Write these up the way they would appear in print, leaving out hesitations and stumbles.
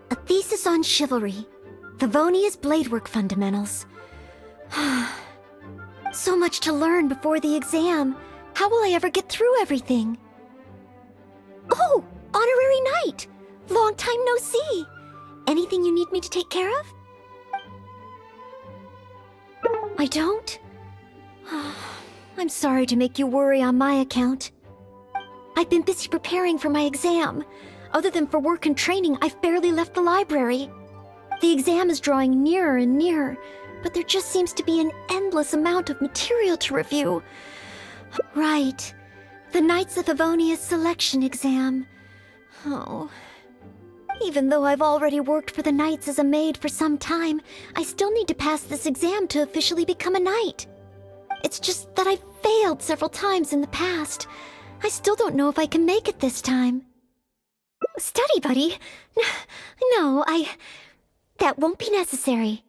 A thesis on chivalry. Favonia's bladework fundamentals. So much to learn before the exam. How will I ever get through everything? Oh, honorary knight! Long time no see. Anything you need me to take care of? I don't? I'm sorry to make you worry on my account. I've been busy preparing for my exam. Other than for work and training, I've barely left the library. The exam is drawing nearer and nearer, but there just seems to be an endless amount of material to review. Right. The Knights of Favonia's selection exam. Oh. Even though I've already worked for the Knights as a maid for some time, I still need to pass this exam to officially become a knight. It's just that I've failed several times in the past. I still don't know if I can make it this time. Study buddy? No, that won't be necessary.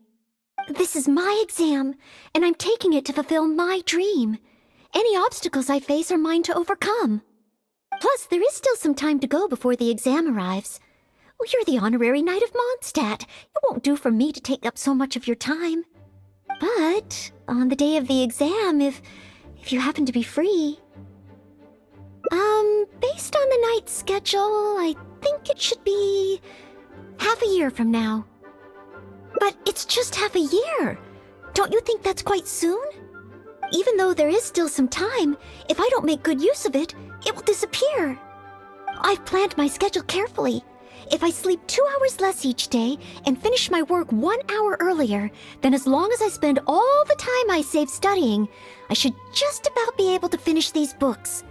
This is my exam, and I'm taking it to fulfill my dream. Any obstacles I face are mine to overcome. Plus, there is still some time to go before the exam arrives. Well, you're the honorary knight of Mondstadt. It won't do for me to take up so much of your time. But on the day of the exam, if you happen to be free... Based on the night's schedule, I think it should be half a year from now. But it's just half a year. Don't you think that's quite soon? Even though there is still some time, if I don't make good use of it, it will disappear. I've planned my schedule carefully. If I sleep 2 hours less each day and finish my work 1 hour earlier, then as long as I spend all the time I save studying, I should just about be able to finish these books.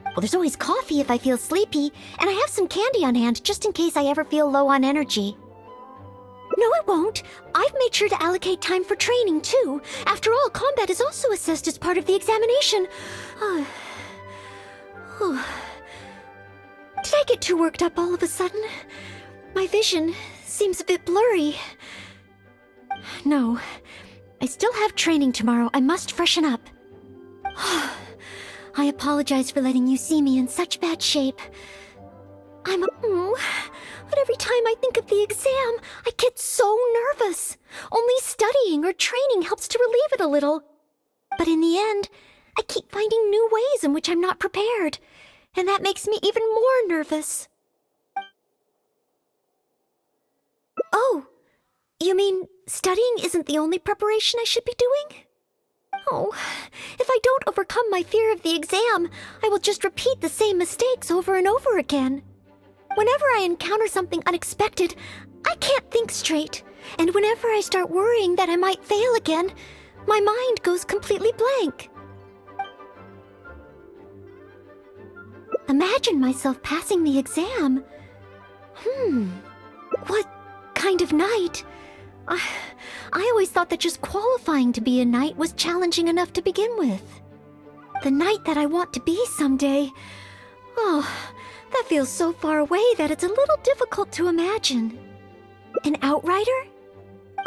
Well, there's always coffee if I feel sleepy, and I have some candy on hand just in case I ever feel low on energy. No, it won't. I've made sure to allocate time for training, too. After all, combat is also assessed as part of the examination. Did I get too worked up all of a sudden? My vision seems a bit blurry. No, I still have training tomorrow. I must freshen up. I apologize for letting you see me in such bad shape. But every time I think of the exam, I get so nervous. Only studying or training helps to relieve it a little. But in the end, I keep finding new ways in which I'm not prepared, and that makes me even more nervous. Oh, you mean studying isn't the only preparation I should be doing? Oh, if I don't overcome my fear of the exam, I will just repeat the same mistakes over and over again. Whenever I encounter something unexpected, I can't think straight. And whenever I start worrying that I might fail again, my mind goes completely blank. Imagine myself passing the exam. What kind of knight? I always thought that just qualifying to be a knight was challenging enough to begin with. The knight that I want to be someday. Oh, that feels so far away that it's a little difficult to imagine. An outrider?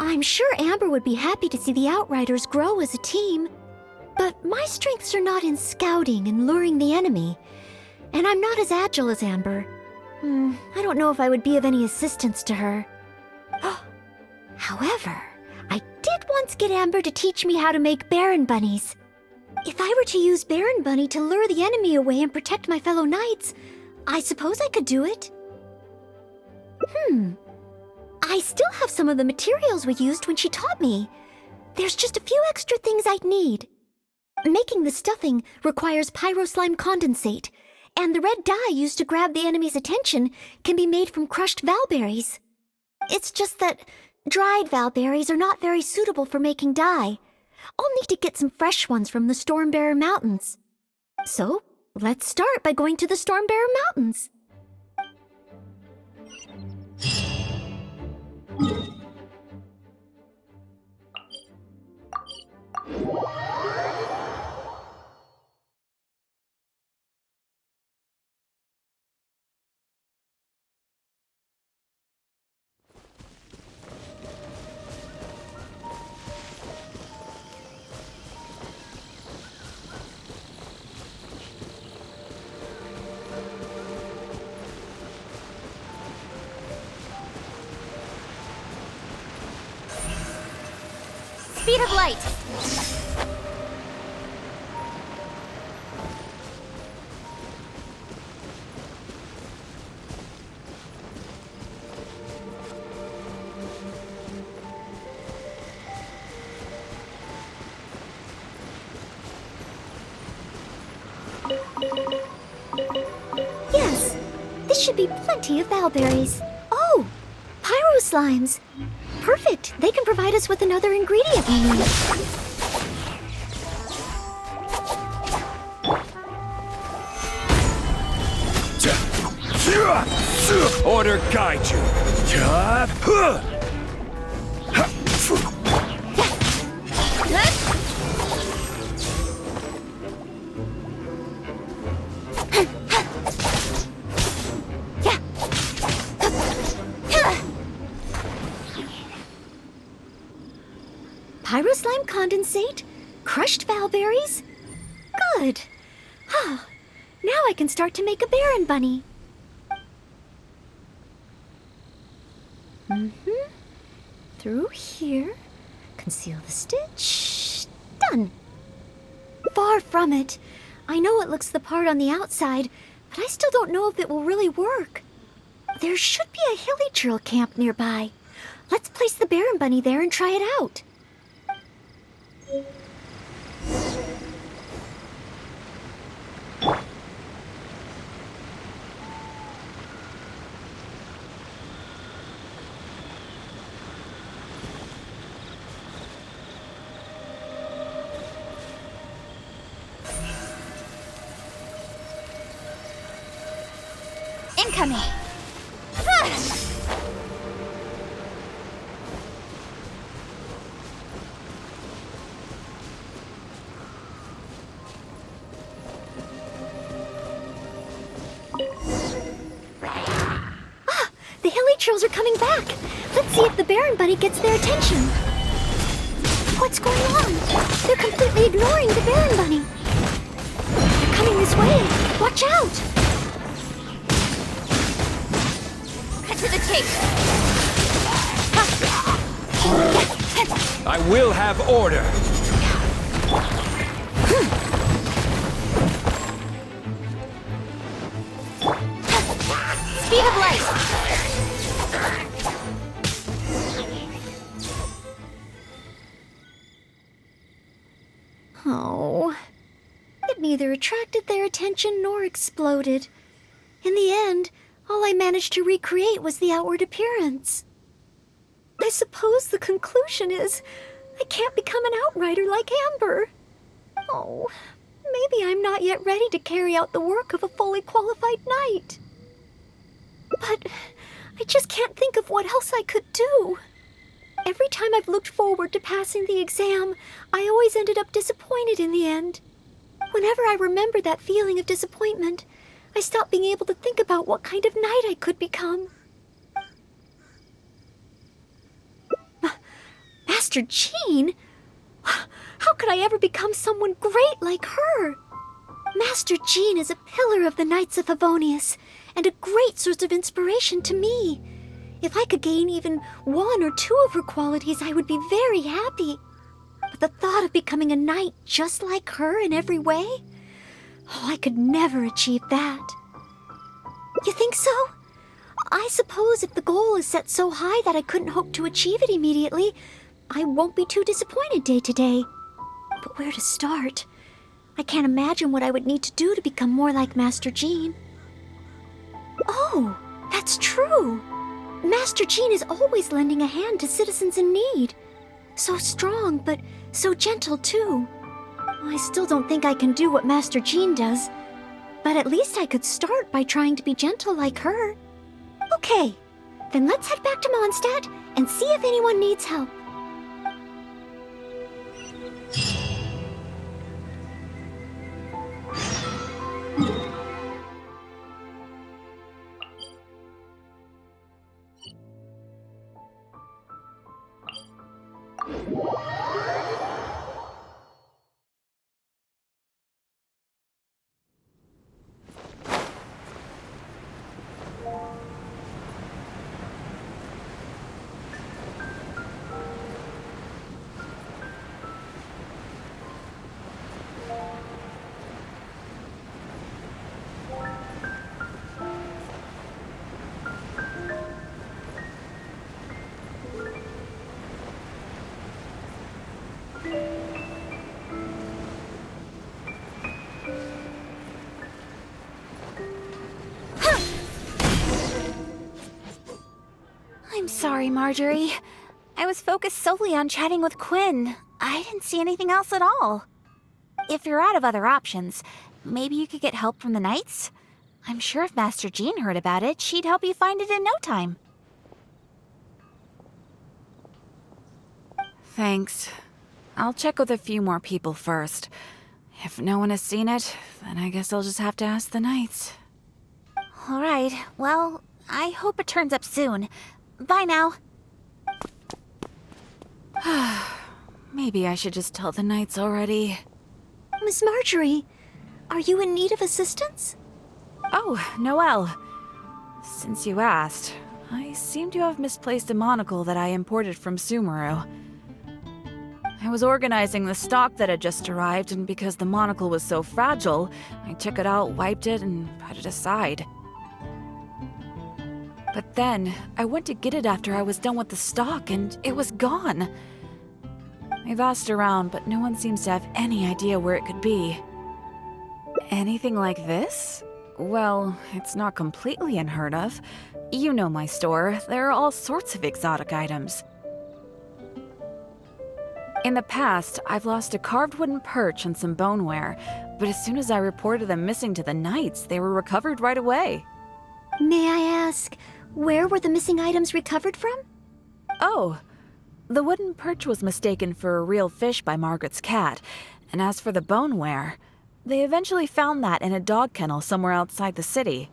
I'm sure Amber would be happy to see the outriders grow as a team. But my strengths are not in scouting and luring the enemy. And I'm not as agile as Amber. I don't know if I would be of any assistance to her. However, I did once get Amber to teach me how to make Baron Bunnies. If I were to use Baron Bunny to lure the enemy away and protect my fellow knights, I suppose I could do it. I still have some of the materials we used when she taught me. There's just a few extra things I'd need. Making the stuffing requires pyroslime condensate, And the red dye used to grab the enemy's attention can be made from crushed valberries. It's just that dried valberries are not very suitable for making dye. I'll need to get some fresh ones from the Stormbearer Mountains. So, let's start by going to the Stormbearer Mountains. Speed of light! Yes, this should be plenty of valberries. Oh, pyro slimes. Perfect. They can provide us with another ingredient we need. Order guide you. Pyro slime condensate? Crushed valberries? Good. Now I can start to make a Baron bunny. Through here. Conceal the stitch. Done. Far from it. I know it looks the part on the outside, but I still don't know if it will really work. There should be a hilly churl camp nearby. Let's place the Baron bunny there and try it out. Incoming! The hilly churls are coming back. Let's see if the Baron bunny gets their attention. What's going on? They're completely ignoring the Baron bunny. They're coming this way. Watch out! Cut to the chase! I will have order. Speed of light! Oh, it neither attracted their attention nor exploded. In the end, all I managed to recreate was the outward appearance. I suppose the conclusion is I can't become an outrider like Amber. Oh, maybe I'm not yet ready to carry out the work of a fully qualified knight. But I just can't think of what else I could do. Every time I've looked forward to passing the exam, I always ended up disappointed in the end. Whenever I remember that feeling of disappointment, I stop being able to think about what kind of knight I could become. Master Jean? How could I ever become someone great like her? Master Jean is a pillar of the Knights of Favonius, and a great source of inspiration to me. If I could gain even one or two of her qualities, I would be very happy. But the thought of becoming a knight just like her in every way? Oh, I could never achieve that. You think so? I suppose if the goal is set so high that I couldn't hope to achieve it immediately, I won't be too disappointed day to day. But where to start? I can't imagine what I would need to do to become more like Master Jean. Oh, that's true! Master Jean is always lending a hand to citizens in need. So strong, but so gentle too. I still don't think I can do what Master Jean does, but at least I could start by trying to be gentle like her. Okay, then let's head back to Mondstadt and see if anyone needs help. I'm sorry, Marjorie. I was focused solely on chatting with Quinn. I didn't see anything else at all. If you're out of other options, maybe you could get help from the Knights? I'm sure if Master Jean heard about it, she'd help you find it in no time. Thanks. I'll check with a few more people first. If no one has seen it, then I guess I'll just have to ask the Knights. All right, well, I hope it turns up soon. Bye now. Maybe I should just tell the Knights already. Miss Marjorie, are you in need of assistance? Oh, Noelle. Since you asked, I seem to have misplaced a monocle that I imported from Sumeru. I was organizing the stock that had just arrived, and because the monocle was so fragile, I took it out, wiped it, and put it aside. But then, I went to get it after I was done with the stock, and it was gone. I've asked around, but no one seems to have any idea where it could be. Anything like this? Well, it's not completely unheard of. You know my store, there are all sorts of exotic items. In the past, I've lost a carved wooden perch and some boneware, but as soon as I reported them missing to the Knights, they were recovered right away. May I ask, where were the missing items recovered from? Oh, the wooden perch was mistaken for a real fish by Margaret's cat, and as for the boneware, they eventually found that in a dog kennel somewhere outside the city.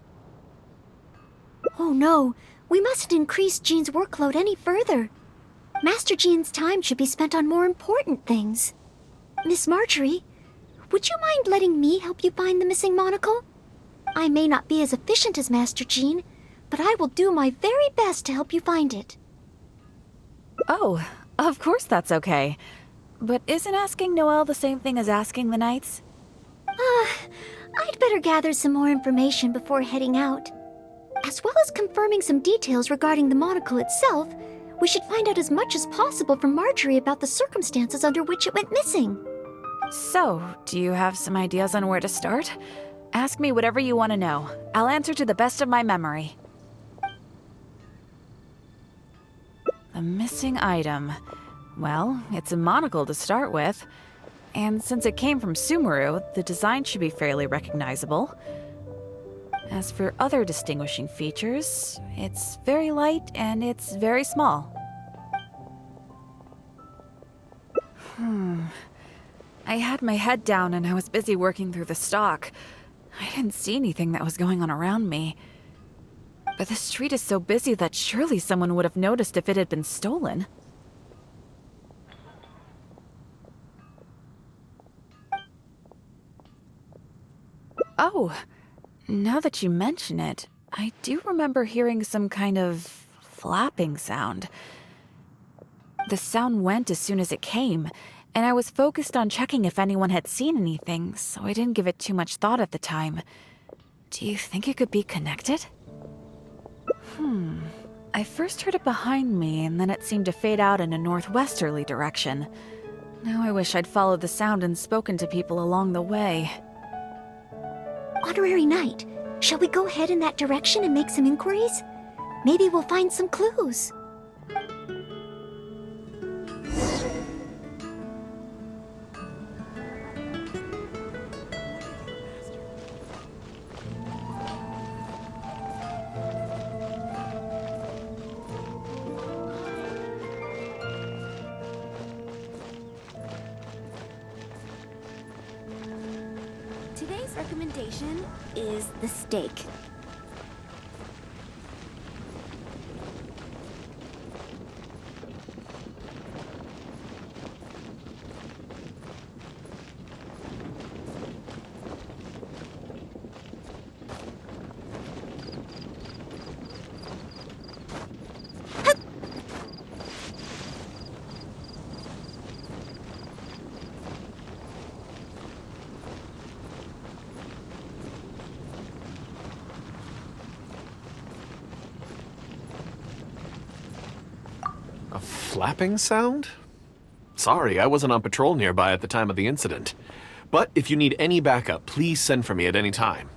Oh no, we mustn't increase Jean's workload any further. Master Jean's time should be spent on more important things. Miss Marjorie, would you mind letting me help you find the missing monocle? I may not be as efficient as Master Jean, but I will do my very best to help you find it. Oh, of course that's okay. But isn't asking Noelle the same thing as asking the Knights? I'd better gather some more information before heading out. As well as confirming some details regarding the monocle itself, we should find out as much as possible from Marjorie about the circumstances under which it went missing. So, do you have some ideas on where to start? Ask me whatever you want to know. I'll answer to the best of my memory. The missing item. Well, it's a monocle to start with. And since it came from Sumeru, the design should be fairly recognizable. As for other distinguishing features, it's very light and it's very small. I had my head down and I was busy working through the stock. I didn't see anything that was going on around me. But the street is so busy that surely someone would have noticed if it had been stolen. Oh, now that you mention it, I do remember hearing some kind of flapping sound. The sound went as soon as it came, and I was focused on checking if anyone had seen anything, so I didn't give it too much thought at the time. Do you think it could be connected? I first heard it behind me, and then it seemed to fade out in a northwesterly direction. Now I wish I'd followed the sound and spoken to people along the way. Honorary Knight, shall we go ahead in that direction and make some inquiries? Maybe we'll find some clues. Today's recommendation is the steak. A flapping sound? Sorry, I wasn't on patrol nearby at the time of the incident. But if you need any backup, please send for me at any time.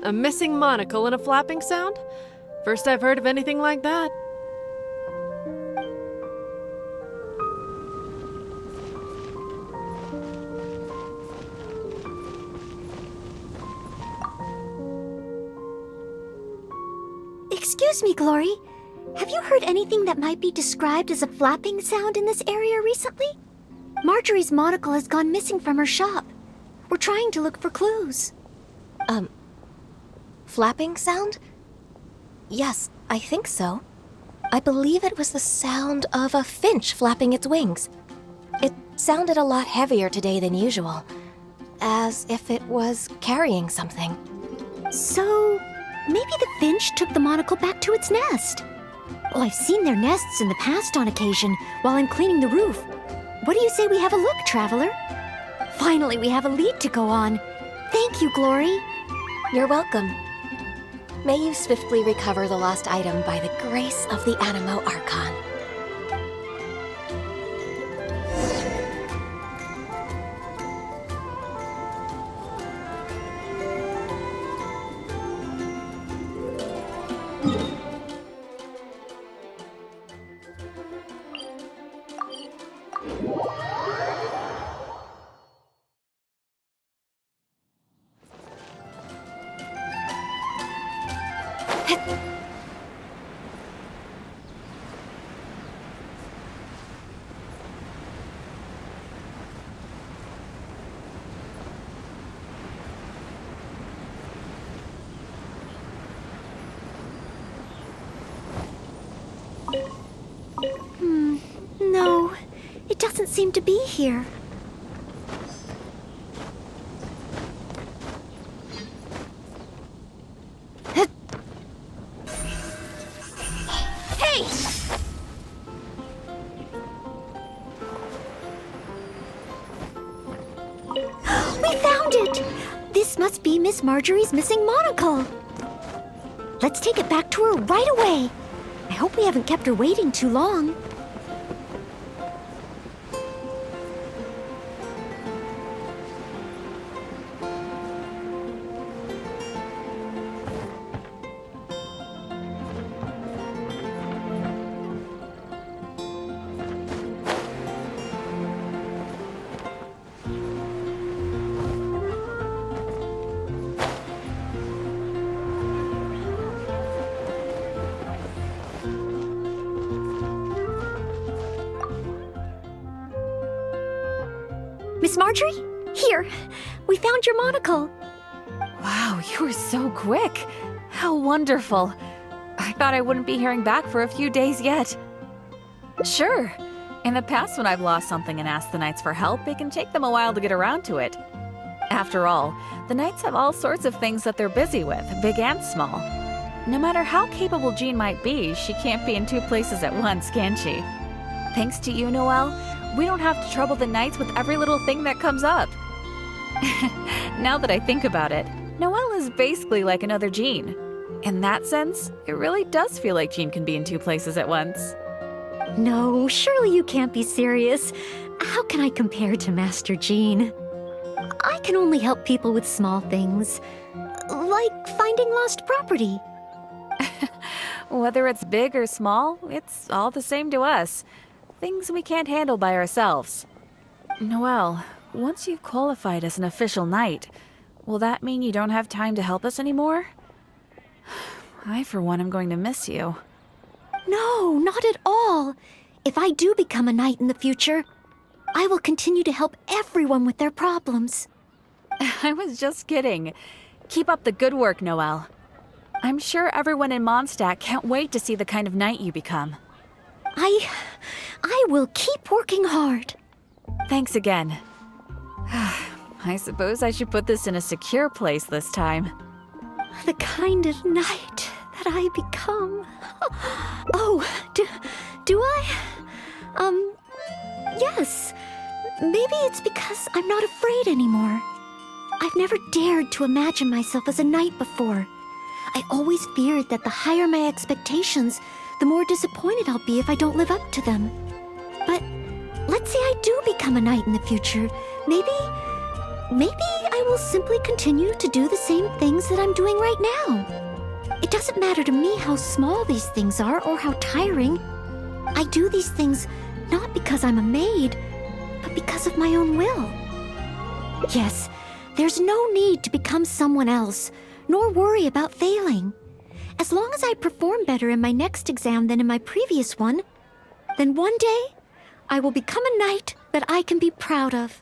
A missing monocle and a flapping sound? First I've heard of anything like that. Excuse me, Glory. Have you heard anything that might be described as a flapping sound in this area recently? Marjorie's monocle has gone missing from her shop. We're trying to look for clues. Flapping sound? Yes, I think so. I believe it was the sound of a finch flapping its wings. It sounded a lot heavier today than usual, as if it was carrying something. So, maybe the finch took the monocle back to its nest. Oh, I've seen their nests in the past on occasion while I'm cleaning the roof. What do you say we have a look, Traveler? Finally, we have a lead to go on. Thank you, Glory. You're welcome. May you swiftly recover the lost item by the grace of the Animo Archon. No, it doesn't seem to be here. Hey! We found it! This must be Miss Marjorie's missing monocle. Let's take it back to her right away. I hope we haven't kept her waiting too long. Miss Marjorie? Here, we found your monocle. Wow, you were so quick. How wonderful. I thought I wouldn't be hearing back for a few days yet. Sure. In the past, when I've lost something and asked the Knights for help, it can take them a while to get around to it. After all, the Knights have all sorts of things that they're busy with, big and small. No matter how capable Jean might be, she can't be in two places at once, can she? Thanks to you, Noelle, we don't have to trouble the Knights with every little thing that comes up. Now that I think about it, Noelle is basically like another Jean. In that sense, it really does feel like Jean can be in two places at once. No, surely you can't be serious. How can I compare to Master Jean? I can only help people with small things, like finding lost property. Whether it's big or small, it's all the same to us. Things we can't handle by ourselves. Noelle, once you've qualified as an official knight, will that mean you don't have time to help us anymore? I, for one, am going to miss you. No, not at all. If I do become a knight in the future, I will continue to help everyone with their problems. I was just kidding. Keep up the good work, Noelle. I'm sure everyone in Mondstadt can't wait to see the kind of knight you become. I will keep working hard. Thanks again. I suppose I should put this in a secure place this time. The kind of knight that I become. Oh, do I? Yes. Maybe it's because I'm not afraid anymore. I've never dared to imagine myself as a knight before. I always feared that the higher my expectations, the more disappointed I'll be if I don't live up to them. But let's say I do become a knight in the future. Maybe I will simply continue to do the same things that I'm doing right now. It doesn't matter to me how small these things are or how tiring. I do these things not because I'm a maid, but because of my own will. Yes, there's no need to become someone else, nor worry about failing. As long as I perform better in my next exam than in my previous one, then one day I will become a knight that I can be proud of.